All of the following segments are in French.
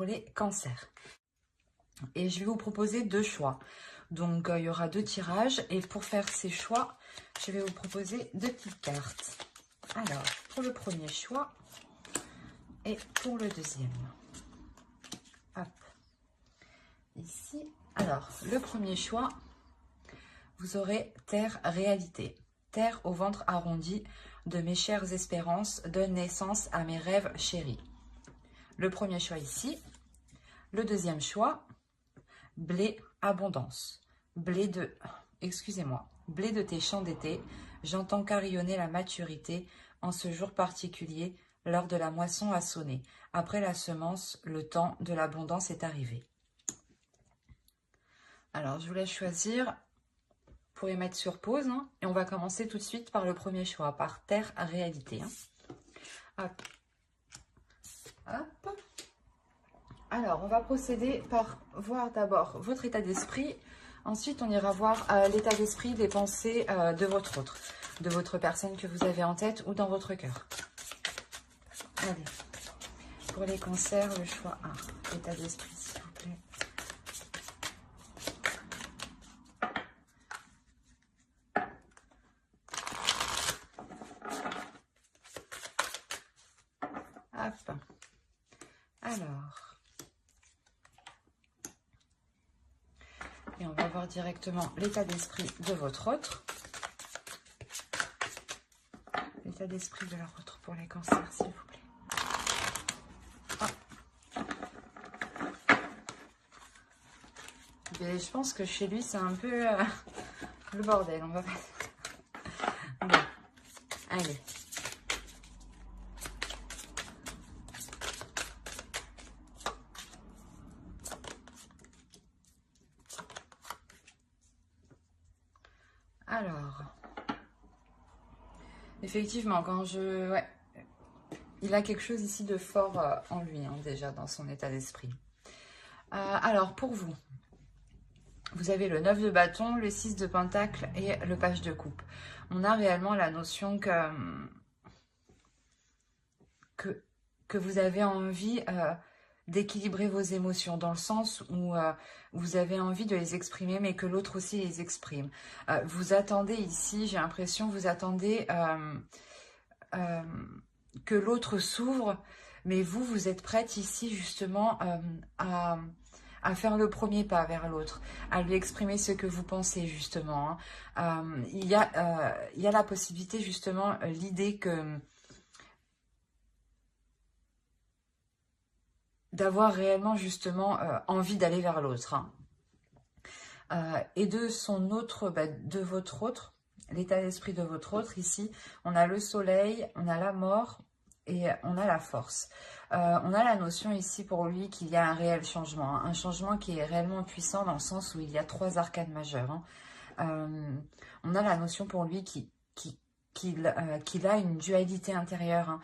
pour les cancers. Et je vais vous proposer 2 choix. Donc, il y aura 2 tirages. Et pour faire ces choix, je vais vous proposer 2 petites cartes. Alors, pour le premier choix et pour le deuxième. Hop. Ici. Alors, le premier choix, vous aurez Terre Réalité. Terre au ventre arrondi de mes chères espérances donne naissance à mes rêves chéris. Le premier choix ici. Le deuxième choix, blé abondance. Blé de, excusez-moi, blé de tes champs d'été, j'entends carillonner la maturité en ce jour particulier, l'heure de la moisson a sonné. Après la semence, le temps de l'abondance est arrivé. Alors, je vous laisse choisir. Vous pouvez mettre sur pause, hein, et on va commencer tout de suite par le premier choix, par Terre Réalité. Hein. Hop. Hop. Alors, on va procéder par voir d'abord votre état d'esprit. Ensuite, on ira voir l'état d'esprit des pensées de votre personne que vous avez en tête ou dans votre cœur. Allez, pour les cancers, le choix 1. État d'esprit, s'il vous plaît. Hop. Alors... Et on va voir directement l'état d'esprit de votre autre. L'état d'esprit de leur autre pour les cancers, s'il vous plaît. Oh. Mais je pense que chez lui, c'est un peu le bordel. On va pas... Bon, allez. Alors, effectivement, quand je... Ouais, il a quelque chose ici de fort en lui, hein, déjà, dans son état d'esprit. Alors, pour vous, vous avez le 9 de bâton, le 6 de pentacle et le page de coupe. On a réellement la notion que vous avez envie d'équilibrer vos émotions, dans le sens où vous avez envie de les exprimer, mais que l'autre aussi les exprime. Vous attendez ici, j'ai l'impression, vous attendez que l'autre s'ouvre, mais vous êtes prête ici justement à faire le premier pas vers l'autre, à lui exprimer ce que vous pensez justement. Hein. Il y a la possibilité justement, l'idée que d'avoir réellement justement envie d'aller vers l'autre. Hein. Et de son autre, de votre autre, l'état d'esprit de votre autre, ici, on a le soleil, on a la mort et on a la force. On a la notion ici pour lui qu'il y a un réel changement, hein, un changement qui est réellement puissant dans le sens où il y a 3 arcanes majeures. Hein. On a la notion pour lui qu'il a une dualité intérieure, hein,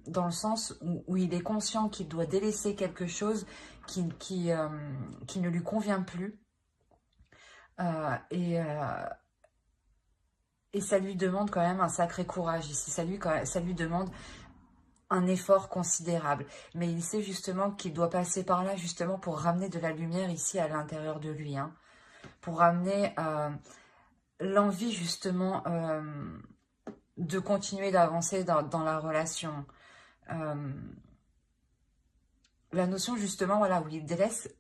dans le sens où il est conscient qu'il doit délaisser quelque chose qui ne lui convient plus. Et ça lui demande quand même un sacré courage ici. Ça lui demande un effort considérable. Mais il sait justement qu'il doit passer par là justement pour ramener de la lumière ici à l'intérieur de lui. Hein, pour ramener l'envie justement de continuer d'avancer dans la relation. La notion justement, voilà, où il délaisse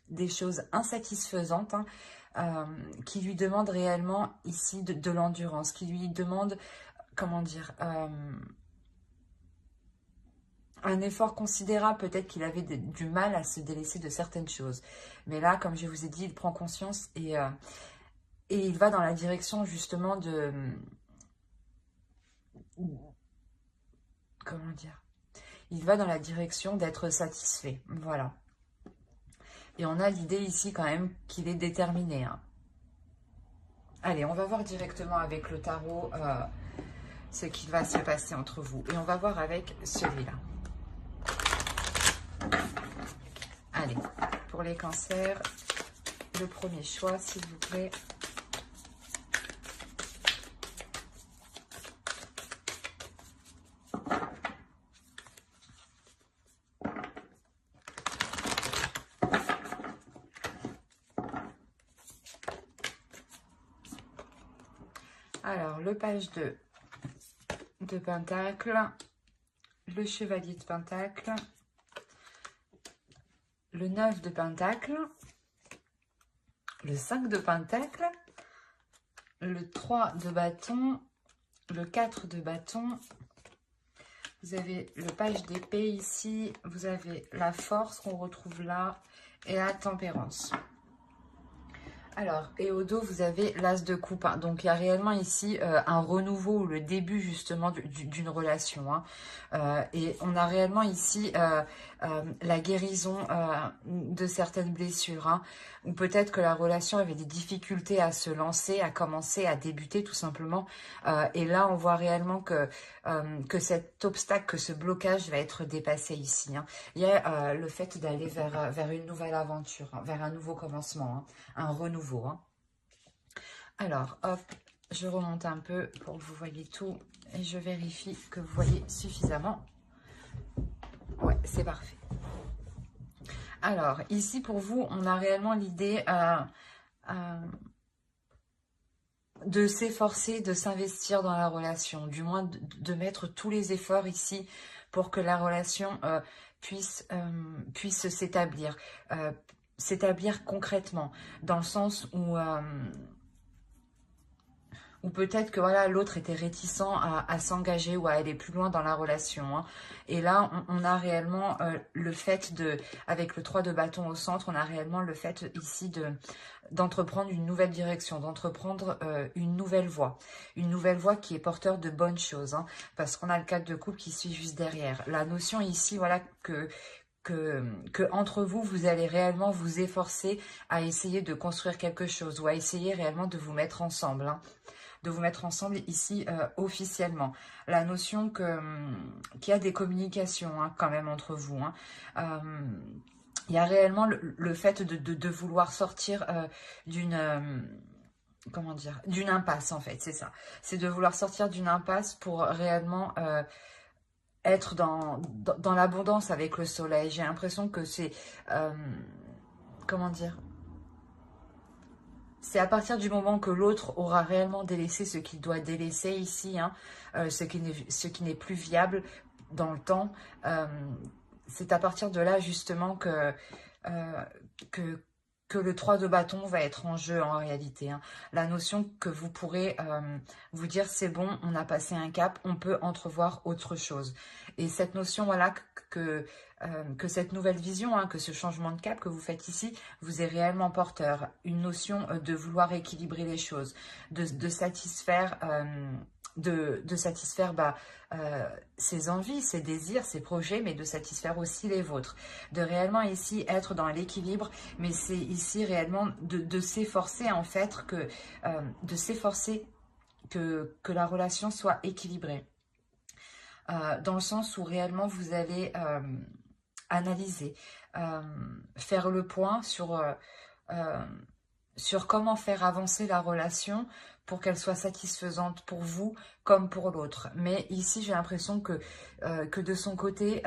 des choses insatisfaisantes, hein, qui lui demandent réellement ici de l'endurance, qui lui demandent, comment dire, un effort considérable. Peut-être qu'il avait du mal à se délaisser de certaines choses. Mais là, comme je vous ai dit, il prend conscience et il va dans la direction justement de... Comment dire? Il va dans la direction d'être satisfait. Voilà. Et on a l'idée ici quand même qu'il est déterminé. Hein. Allez, on va voir directement avec le tarot ce qui va se passer entre vous. Et on va voir avec celui-là. Allez, pour les cancers, le premier choix, s'il vous plaît. Alors, le page de Pentacle, le chevalier de Pentacle, le 9 de Pentacle, le 5 de Pentacle, le 3 de bâton, le 4 de bâton. Vous avez le page d'épée ici, vous avez la force qu'on retrouve là et la tempérance. Alors, et au dos, vous avez l'as de coupe. Hein. Donc, il y a réellement ici un renouveau ou le début justement d'une relation. Hein. Et on a réellement ici la guérison de certaines blessures. Hein, ou peut-être que la relation avait des difficultés à se lancer, à commencer, à débuter tout simplement. Et là, on voit réellement que cet obstacle, que ce blocage va être dépassé ici. Hein. Il y a le fait d'aller vers une nouvelle aventure, hein, vers un nouveau commencement, hein, un renouveau. Hein. Alors, hop, je remonte un peu pour que vous voyez tout et je vérifie que vous voyez suffisamment. Ouais, c'est parfait. Alors, ici, pour vous, on a réellement l'idée de s'efforcer, de s'investir dans la relation, du moins de mettre tous les efforts ici pour que la relation puisse s'établir, s'établir concrètement, dans le sens où peut-être que voilà, l'autre était réticent à s'engager ou à aller plus loin dans la relation. Hein. Et là, on a réellement le fait avec le 3 de bâton au centre, on a réellement le fait ici d'entreprendre une nouvelle direction, d'entreprendre une nouvelle voie qui est porteur de bonnes choses. Hein, parce qu'on a le 4 de coupe qui suit juste derrière. La notion ici, voilà, que entre vous, vous allez réellement vous efforcer à essayer de construire quelque chose ou à essayer réellement de vous mettre ensemble. Hein. De vous mettre ensemble ici officiellement. La notion qu'il y a des communications hein, quand même entre vous. Hein. Il y a réellement le fait de vouloir sortir d'une... comment dire, d'une impasse en fait, c'est ça. C'est de vouloir sortir d'une impasse pour réellement être dans l'abondance avec le soleil. J'ai l'impression que c'est... comment dire ? C'est à partir du moment que l'autre aura réellement délaissé ce qu'il doit délaisser ici, hein, ce qui n'est plus viable dans le temps, c'est à partir de là justement que le 3 de bâton va être en jeu en réalité. Hein. La notion que vous pourrez vous dire c'est bon, on a passé un cap, on peut entrevoir autre chose. Et cette notion, voilà, que cette nouvelle vision, hein, que ce changement de cap que vous faites ici, vous est réellement porteur. Une notion de vouloir équilibrer les choses, de satisfaire... de satisfaire ses envies, ses désirs, ses projets, mais de satisfaire aussi les vôtres. De réellement ici être dans l'équilibre, mais c'est ici réellement de s'efforcer en fait, de s'efforcer que la relation soit équilibrée. Dans le sens où réellement vous allez analyser, faire le point sur comment faire avancer la relation pour qu'elle soit satisfaisante pour vous comme pour l'autre. Mais ici, j'ai l'impression que de son côté,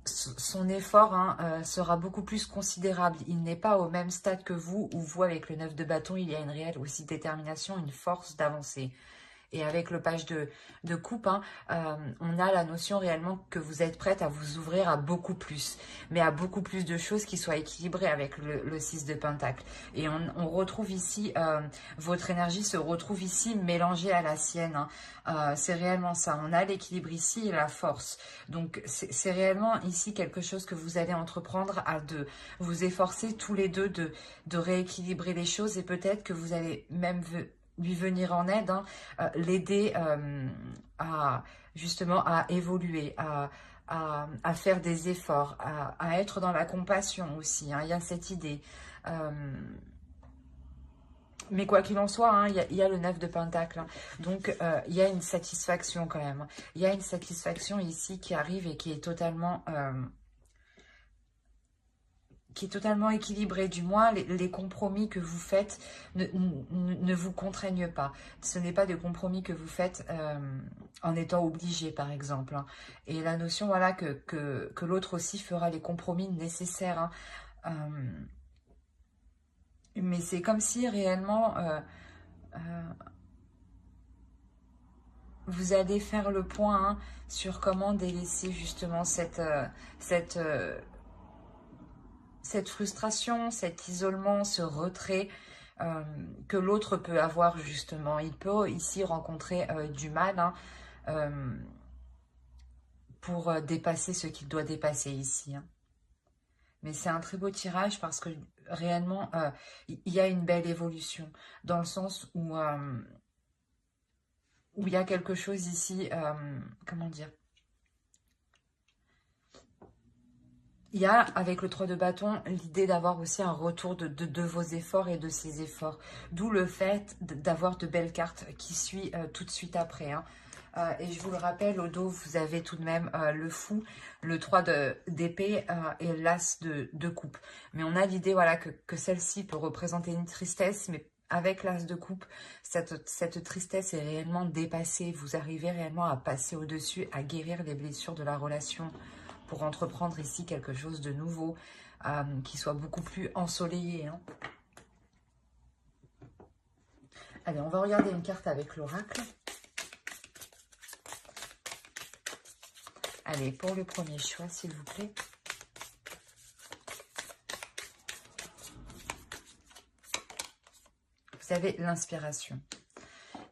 son effort hein, sera beaucoup plus considérable. Il n'est pas au même stade que vous, où vous, avec le 9 de bâton, il y a une réelle aussi détermination, une force d'avancer. Et avec le page de coupe, hein, on a la notion réellement que vous êtes prête à vous ouvrir à beaucoup plus. Mais à beaucoup plus de choses qui soient équilibrées avec le 6 de pentacle. Et on retrouve ici, votre énergie se retrouve ici mélangée à la sienne. Hein. C'est réellement ça. On a l'équilibre ici et la force. Donc c'est réellement ici quelque chose que vous allez entreprendre à de vous efforcer tous les deux de rééquilibrer les choses. Et peut-être que vous allez même... lui venir en aide, hein, l'aider justement à évoluer, à faire des efforts, à être dans la compassion aussi. Hein, il y a cette idée. Mais quoi qu'il en soit, hein, il y a le 9 de pentacle. Hein, donc, il y a une satisfaction quand même. Il y a une satisfaction ici qui arrive et qui est totalement... équilibré. Du moins, les compromis que vous faites ne vous contraignent pas. Ce n'est pas des compromis que vous faites en étant obligé, par exemple. Hein. Et la notion, voilà, que l'autre aussi fera les compromis nécessaires. Hein. Mais c'est comme si réellement... vous allez faire le point hein, sur comment délaisser justement cette frustration, cet isolement, ce retrait que l'autre peut avoir justement. Il peut ici rencontrer du mal hein, pour dépasser ce qu'il doit dépasser ici. Hein. Mais c'est un très beau tirage parce que réellement, il y a une belle évolution dans le sens où il y a quelque chose ici, comment dire, il y a, avec le 3 de bâton, l'idée d'avoir aussi un retour de vos efforts et de ces efforts. D'où le fait d'avoir de belles cartes qui suivent tout de suite après. Hein. Et je vous le rappelle, au dos, vous avez tout de même le fou, le 3 d'épée et l'as de coupe. Mais on a l'idée voilà, que celle-ci peut représenter une tristesse, mais avec l'as de coupe, cette tristesse est réellement dépassée. Vous arrivez réellement à passer au-dessus, à guérir les blessures de la relation, pour entreprendre ici quelque chose de nouveau, qui soit beaucoup plus ensoleillé. Hein. Allez, on va regarder une carte avec l'oracle. Allez, pour le premier choix, s'il vous plaît. Vous avez l'inspiration.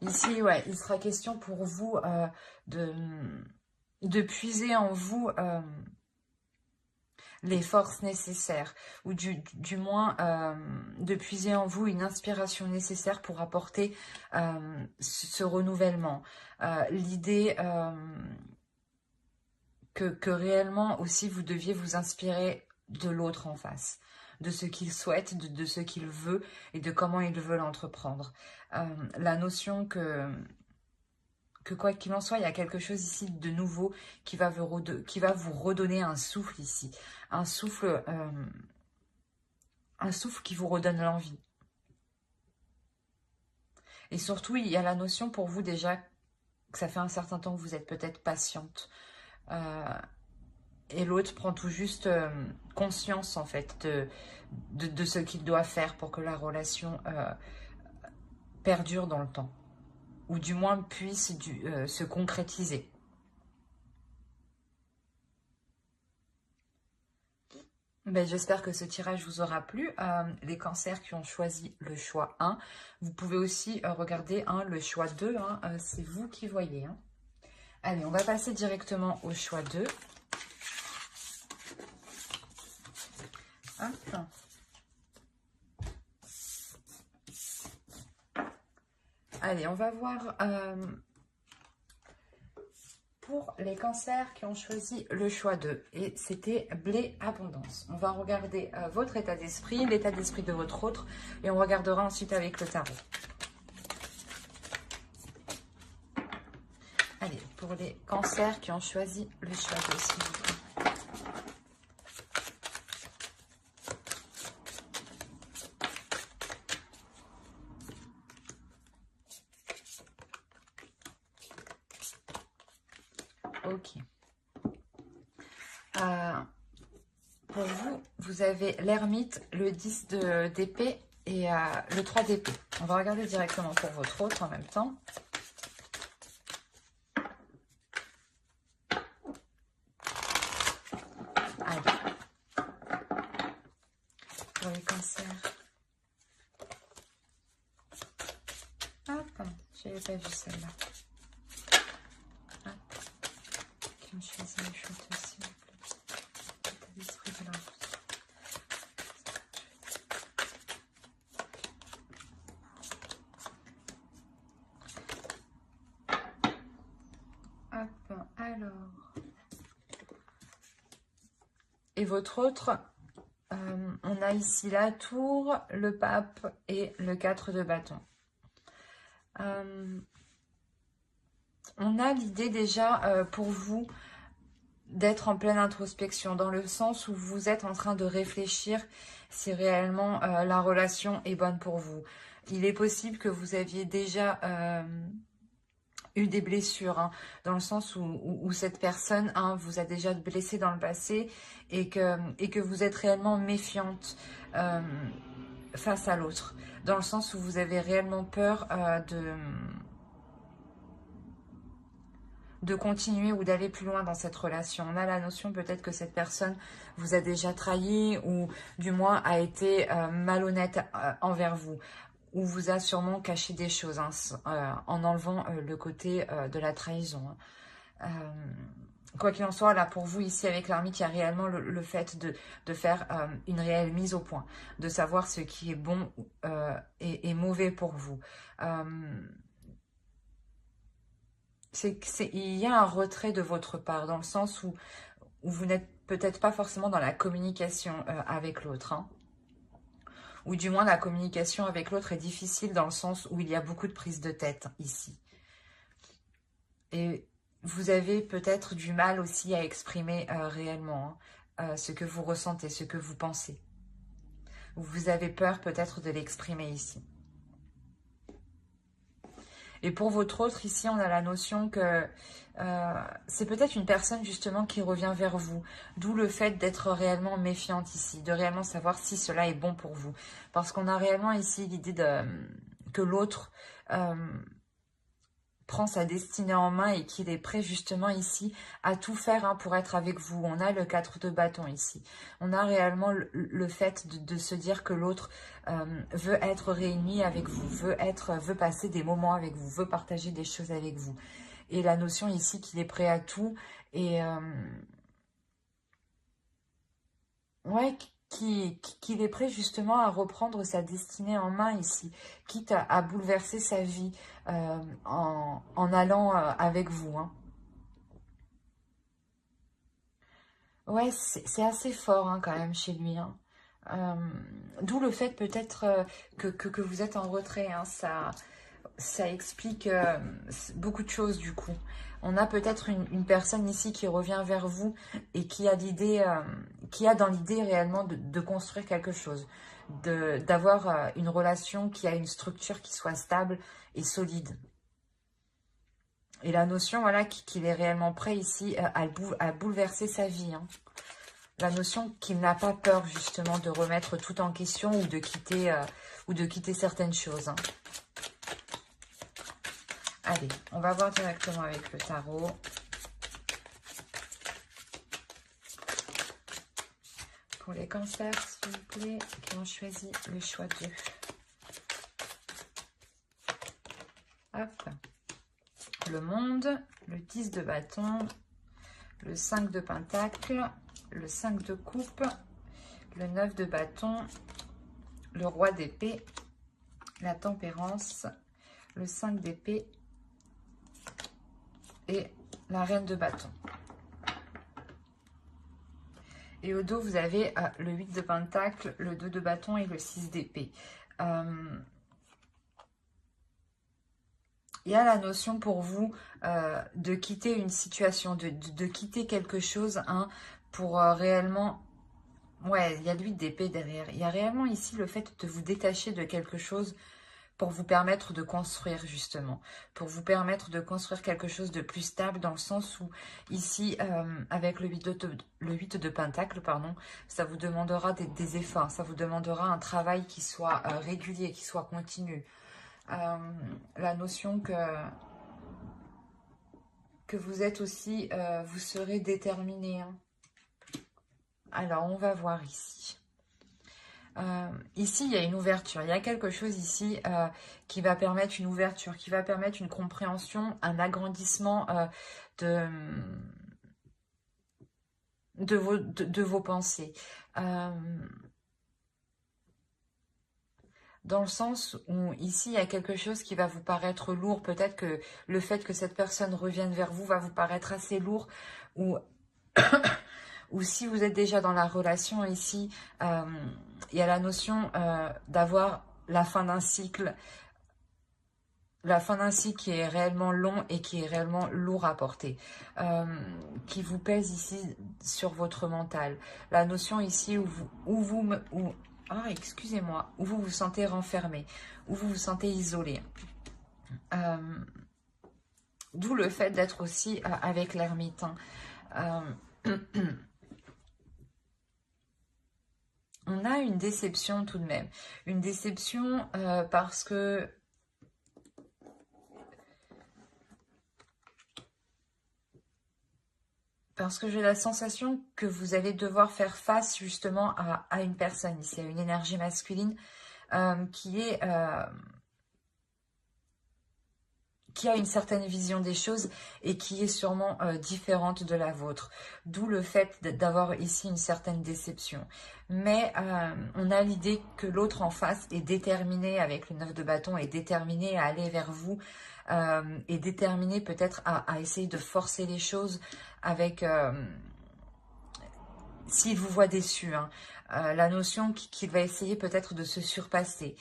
Ici, ouais, il sera question pour vous de puiser en vous les forces nécessaires, ou du moins de puiser en vous une inspiration nécessaire pour apporter ce renouvellement. L'idée que réellement aussi vous deviez vous inspirer de l'autre en face, de ce qu'il souhaite, de ce qu'il veut et de comment il veut l'entreprendre. La notion que quoi qu'il en soit, il y a quelque chose ici de nouveau qui va vous redonner un souffle ici. Un souffle qui vous redonne l'envie. Et surtout, il y a la notion pour vous déjà que ça fait un certain temps que vous êtes peut-être patiente. Et l'autre prend tout juste conscience en fait de ce qu'il doit faire pour que la relation perdure dans le temps. Ou du moins puisse se concrétiser. Ben, j'espère que ce tirage vous aura plu. Les cancers qui ont choisi le choix 1, vous pouvez aussi regarder le choix 2. Hein, c'est vous qui voyez. Hein. Allez, on va passer directement au choix 2. Hop. Allez, on va voir pour les cancers qui ont choisi le choix 2. Et c'était blé abondance. On va regarder votre état d'esprit, l'état d'esprit de votre autre. Et on regardera ensuite avec le tarot. Allez, pour les cancers qui ont choisi le choix 2, s'il vous plaît. Ok. Pour vous, vous avez l'ermite, le 10 d'épée et le 3 d'épée. On va regarder directement pour votre autre en même temps. Allez. Pour les cancers. Hop, je n'avais pas vu celle-là. Qui ont choisi le choix aussi. L'état d'esprit de leur Hop, alors. Et votre autre, on a ici la tour, le pape et le 4 de bâton. On a l'idée déjà pour vous d'être en pleine introspection, dans le sens où vous êtes en train de réfléchir si réellement la relation est bonne pour vous. Il est possible que vous aviez déjà eu des blessures, hein, dans le sens où cette personne vous a déjà blessé dans le passé et que vous êtes réellement méfiante face à l'autre, dans le sens où vous avez réellement peur de continuer ou d'aller plus loin dans cette relation. On a la notion peut-être que cette personne vous a déjà trahi ou du moins a été malhonnête envers vous, ou vous a sûrement caché des choses en enlevant le côté de la trahison. Quoi qu'il en soit, là pour vous ici avec l'ermite, il y a réellement le fait de faire une réelle mise au point, de savoir ce qui est bon et mauvais pour vous. Il y a un retrait de votre part, dans le sens où vous n'êtes peut-être pas forcément dans la communication avec l'autre. Hein. Ou du moins la communication avec l'autre est difficile dans le sens où il y a beaucoup de prise de tête ici. Et vous avez peut-être du mal aussi à exprimer réellement ce que vous ressentez, ce que vous pensez. Vous avez peur peut-être de l'exprimer ici. Et pour votre autre, ici, on a la notion que c'est peut-être une personne justement qui revient vers vous. D'où le fait d'être réellement méfiante ici, de réellement savoir si cela est bon pour vous. Parce qu'on a réellement ici l'idée que l'autre prend sa destinée en main et qu'il est prêt justement ici à tout faire pour être avec vous. On a le 4 de bâton ici. On a réellement le fait de se dire que l'autre veut être réuni avec vous, veut passer des moments avec vous, veut partager des choses avec vous. Et la notion ici qu'il est prêt à tout et ouais, qu'il est prêt justement à reprendre sa destinée en main ici, quitte à bouleverser sa vie en allant avec vous. Hein. Ouais, c'est assez fort quand même chez lui. Hein. D'où le fait peut-être que vous êtes en retrait. Hein. Ça explique beaucoup de choses du coup. On a peut-être une personne ici qui revient vers vous et qui a l'idée, qui a dans l'idée réellement de construire quelque chose, d'avoir une relation qui a une structure qui soit stable et solide. Et la notion, voilà, qu'il est réellement prêt ici à bouleverser sa vie. Hein. La notion qu'il n'a pas peur justement de remettre tout en question ou de quitter certaines choses. Hein. Allez, on va voir directement avec le tarot. Pour les cancers, s'il vous plaît, qui ont choisi le choix 2. Hop. Le monde, le 10 de bâton, le 5 de pentacle, le 5 de coupe, le 9 de bâton, le roi d'épée, la tempérance, le 5 d'épée et la reine de bâton. Et au dos, vous avez le 8 de pentacle, le 2 de bâton et le 6 d'épée. Il y a la notion pour vous de quitter une situation, de quitter quelque chose pour réellement... Ouais, il y a le 8 d'épée derrière. Il y a réellement ici le fait de vous détacher de quelque chose pour vous permettre de construire justement, pour vous permettre de construire quelque chose de plus stable dans le sens où ici, avec le 8 de pentacle, pardon, ça vous demandera des efforts, ça vous demandera un travail qui soit régulier, qui soit continu. La notion que vous êtes aussi, vous serez déterminé. Hein. Alors, on va voir ici. Ici, il y a une ouverture. Il y a quelque chose ici qui va permettre une ouverture, qui va permettre une compréhension, un agrandissement de vos pensées. Dans le sens où ici, il y a quelque chose qui va vous paraître lourd. Peut-être que le fait que cette personne revienne vers vous va vous paraître assez lourd ou... ou si vous êtes déjà dans la relation ici, il y a la notion d'avoir la fin d'un cycle. La fin d'un cycle qui est réellement long et qui est réellement lourd à porter. Qui vous pèse ici sur votre mental. La notion ici où excusez-moi, où vous vous sentez renfermé, où vous vous sentez isolé. D'où le fait d'être aussi avec l'ermite. On a une déception tout de même. Une déception parce que Parce que j'ai la sensation que vous allez devoir faire face justement à une personne ici, à une énergie masculine qui a une certaine vision des choses et qui est sûrement différente de la vôtre. D'où le fait d'avoir ici une certaine déception. Mais on a l'idée que l'autre en face est déterminé, avec le 9 de bâton, est déterminé à aller vers vous, est déterminé peut-être à essayer de forcer les choses avec... s'il vous voit déçu, hein, la notion qu'il va essayer peut-être de se surpasser.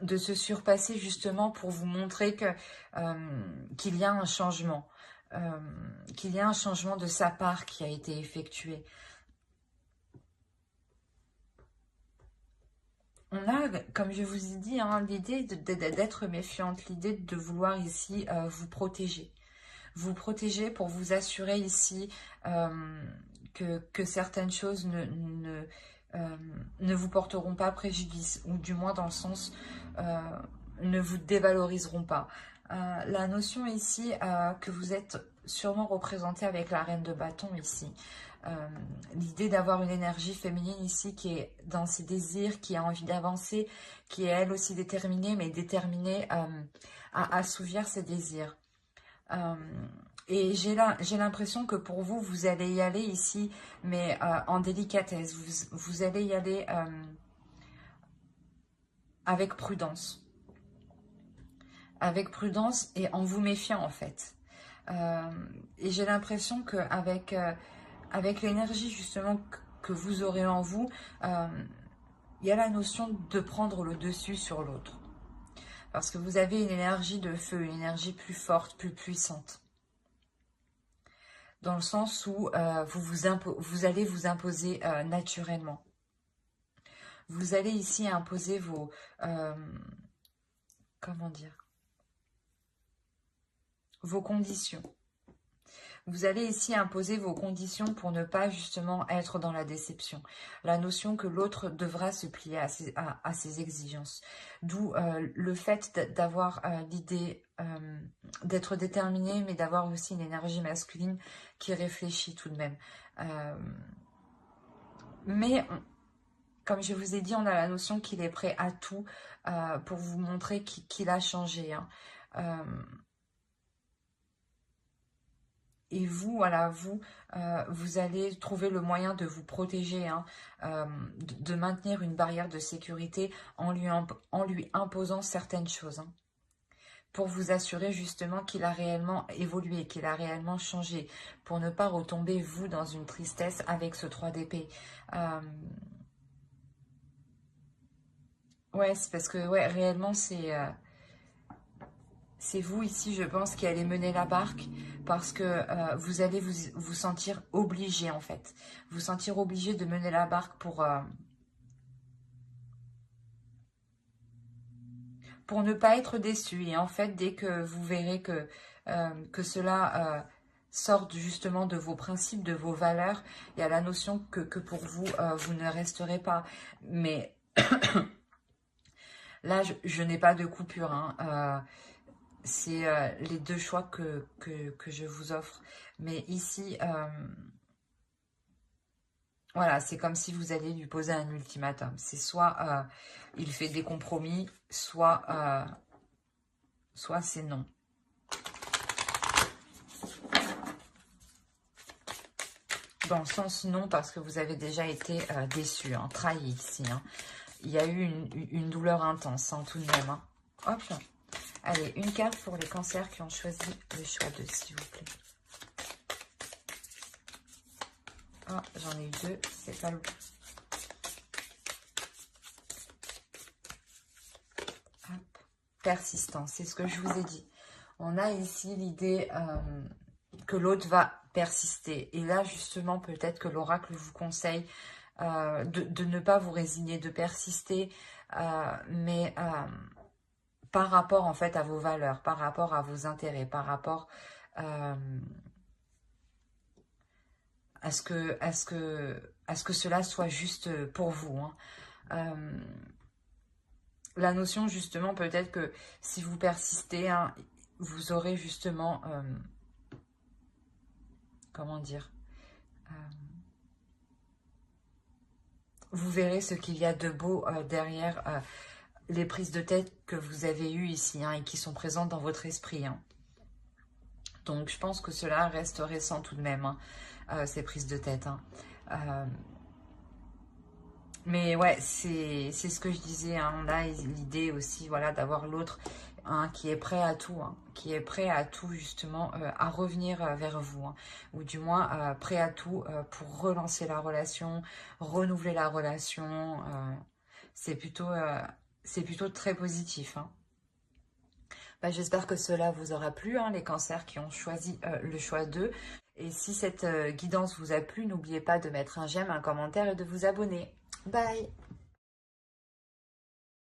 De se surpasser justement pour vous montrer que qu'il y a un changement. Qu'il y a un changement de sa part qui a été effectué. On a, comme je vous ai dit, hein, l'idée d'être méfiante, l'idée de vouloir ici vous protéger. Vous protéger pour vous assurer ici que certaines choses ne vous porteront pas préjudice, ou du moins dans le sens ne vous dévaloriseront pas. La notion ici que vous êtes sûrement représenté avec la reine de bâton ici. L'idée d'avoir une énergie féminine ici qui est dans ses désirs, qui a envie d'avancer, qui est elle aussi déterminée, mais déterminée à assouvir ses désirs. Et j'ai l'impression que pour vous, vous allez y aller ici, mais en délicatesse. Vous allez y aller avec prudence. Avec prudence et en vous méfiant en fait. Et j'ai l'impression qu'avec avec l'énergie justement que vous aurez en vous, il y a la notion de prendre le dessus sur l'autre. Parce que vous avez une énergie de feu, une énergie plus forte, plus puissante. Dans le sens où vous allez vous imposer naturellement. Vous allez ici imposer vos... comment dire, vos conditions. Vous allez ici imposer vos conditions pour ne pas justement être dans la déception. La notion que l'autre devra se plier à ses exigences. D'où le fait d'avoir l'idée d'être déterminé, mais d'avoir aussi une énergie masculine qui réfléchit tout de même. Mais comme je vous ai dit, on a la notion qu'il est prêt à tout pour vous montrer qu'il a changé. Hein. Et vous, voilà, vous allez trouver le moyen de vous protéger, hein, de maintenir une barrière de sécurité en lui imposant certaines choses. Hein, pour vous assurer justement qu'il a réellement évolué, qu'il a réellement changé, pour ne pas retomber, vous, dans une tristesse avec ce 3 d'épée. Ouais, c'est parce que, ouais, réellement, c'est vous ici, je pense, qui allez mener la barque parce que vous allez vous sentir obligé, en fait. Vous sentir obligé de mener la barque pour ne pas être déçu. Et en fait, dès que vous verrez que cela sorte justement de vos principes, de vos valeurs, il y a la notion que pour vous, vous ne resterez pas. Mais là, je n'ai pas de coupure, hein. C'est les deux choix que je vous offre. Mais ici, voilà, c'est comme si vous alliez lui poser un ultimatum. C'est soit il fait des compromis, soit c'est non. Dans le sens non, parce que vous avez déjà été déçu, hein, trahi ici. Hein. Il y a eu une douleur intense, hein, tout de même. Hein. Hop là. Allez, une carte pour les cancers qui ont choisi le choix de, s'il vous plaît. Ah, j'en ai eu deux, c'est pas le... Hop. Persistance, c'est ce que je vous ai dit. On a ici l'idée que l'autre va persister. Et là, justement, peut-être que l'oracle vous conseille de ne pas vous résigner, de persister, mais par rapport, en fait, à vos valeurs, par rapport à vos intérêts, par rapport à ce que cela soit juste pour vous. Hein. La notion, justement, peut-être que si vous persistez, hein, vous aurez justement comment dire, vous verrez ce qu'il y a de beau derrière les prises de tête que vous avez eues ici, hein, et qui sont présentes dans votre esprit, hein. Donc, je pense que cela reste récent tout de même, hein, ces prises de tête, hein. Mais ouais, c'est ce que je disais, hein. On a l'idée aussi, voilà, d'avoir l'autre, hein, qui est prêt à tout, hein, qui est prêt à tout justement, à revenir vers vous, hein, ou du moins prêt à tout pour relancer la relation, renouveler la relation. C'est plutôt très positif, hein. Bah, j'espère que cela vous aura plu, hein, les cancers qui ont choisi le choix d'eux. Et si cette guidance vous a plu, n'oubliez pas de mettre un j'aime, un commentaire et de vous abonner. Bye!